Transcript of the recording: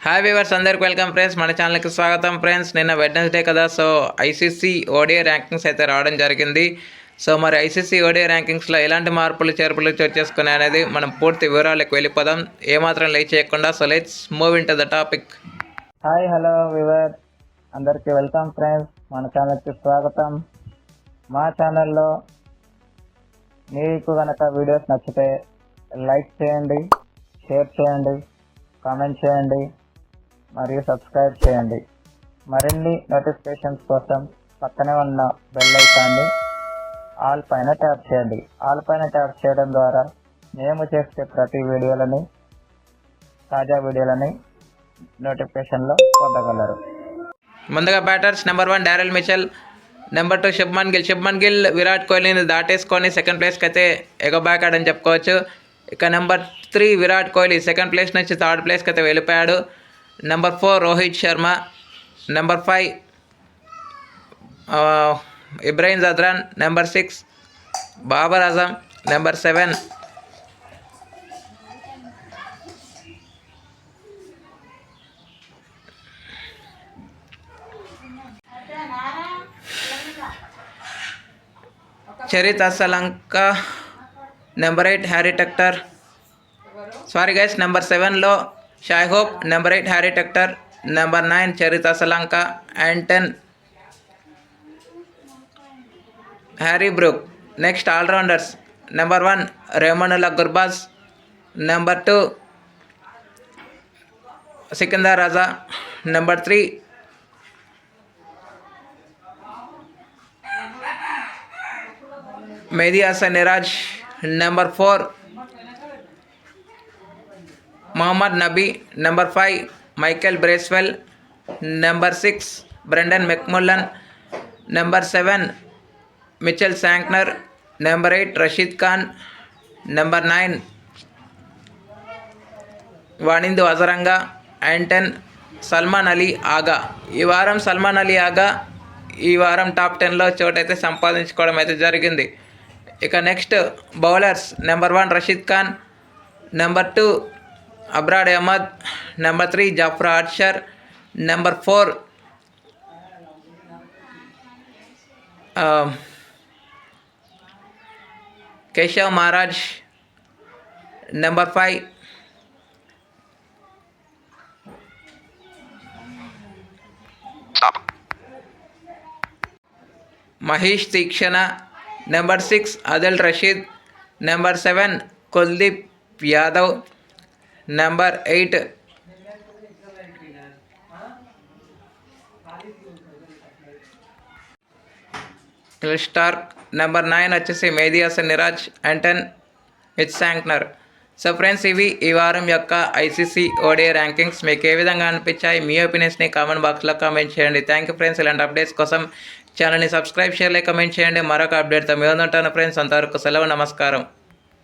Hi viewers, అందరికి welcome friends. మన ఛానల్కి స్వాగతం ఫ్రెండ్స్. నిన్న వెడ్నెస్డే కదా, సో ఐసీసీ ఓడిఐ ర్యాంకింగ్స్ అయితే రావడం జరిగింది. సో మరి ఐసీసీ ఓడిఐ ర్యాంకింగ్స్లో ఎలాంటి మార్పులు చేర్పులు చోటు చేసుకున్నాయి అనేది మనం పూర్తి వివరాలకు వెళ్ళిపోదాం. ఏమాత్రం లేట్ చేయకుండా so let's move in to the topic. Hi hello viewer, అందరికీ వెల్కమ్ ఫ్రెండ్స్. మన ఛానల్కి స్వాగతం. మా ఛానల్లో మీకు కనుక వీడియోస్ నచ్చితే లైక్ చేయండి, షేర్ చేయండి, కామెంట్ చేయండి మరియు సబ్స్క్రైబ్ చేయండి. మరిన్ని నోటిఫికేషన్స్ కోసం పక్కనే ఉన్న బెల్ ఐకాన్ని ఆల్ పైన ట్యాప్ చేయండి. ఆల్ పైన ట్యాప్ చేయడం ద్వారా మేము చేసే ప్రతి వీడియోలని, తాజా వీడియోలని నోటిఫికేషన్లో పొందగలరు. ముందుగా batters number 1 Daryl Mitchell, number 2 Shubman Gill Virat కోహ్లీని దాటేసుకొని సెకండ్ ప్లేస్కి అయితే ఎగబాకాడని చెప్పుకోవచ్చు. ఇక number 3 Virat Kohli second place నుంచి థర్డ్ ప్లేస్కి అయితే వెళ్ళిపోయాడు. Number 4 Rohit Sharma, number 5 Ibrahim Zadran, number 6 Babar Azam, number 7 Charith Asalanka, number 8 Harry Tector, sorry guys, number 7లో Shai Hope, number 8 Harry Tector, number 9 Charith Asalanka and 10 Harry Brook. Next allrounders number 1 Rahmanullah Gurbaz, number 2 Sikandar Raza, number 3 Mehidy Hasan Miraz, number 4 Mohammad Nabi, number 5 Michael Bracewell, number 6 Brendon McMullen, number 7 Mitchell Santner, number 8 Rashid Khan, number 9 Wanindu Hasaranga and 10 Salman Ali Agha. ఈ వారం సల్మాన్ అలీ ఆగా ఈ వారం top 10లో చోటైతే సంపాదించుకోవడం అయితే జరిగింది. ఇక next bowlers number 1 Rashid Khan, number 2 Abrar Ahmed, number 3 Jofra Archer, number 4 Keshav Maharaj, number 5 Maheesh Theekshana, number 6 Adil Rashid, number 7 Kuldeep Yadav, number 8 Starc, number 9 వచ్చేసి Mehidy Hasan Miraz and 10 Mitchell Santner. So friends, ఇవి ఈ వారం యొక్క ఐసీసీ ఓడిఐ ర్యాంకింగ్స్. మీకు ఏ విధంగా అనిపించాయి? మీ ఒపీనియన్స్ని కామెంట్ బాక్స్లో కామెంట్ చేయండి. Thank you friends. ఇలాంటి అప్డేట్స్ కోసం ఛానల్ని సబ్స్క్రైబ్ చేయాలి, కామెంట్ చేయండి. మరొక అప్డేట్తో మేము ఉంటాను ఫ్రెండ్స్. అంతవరకు సెలవు, నమస్కారం.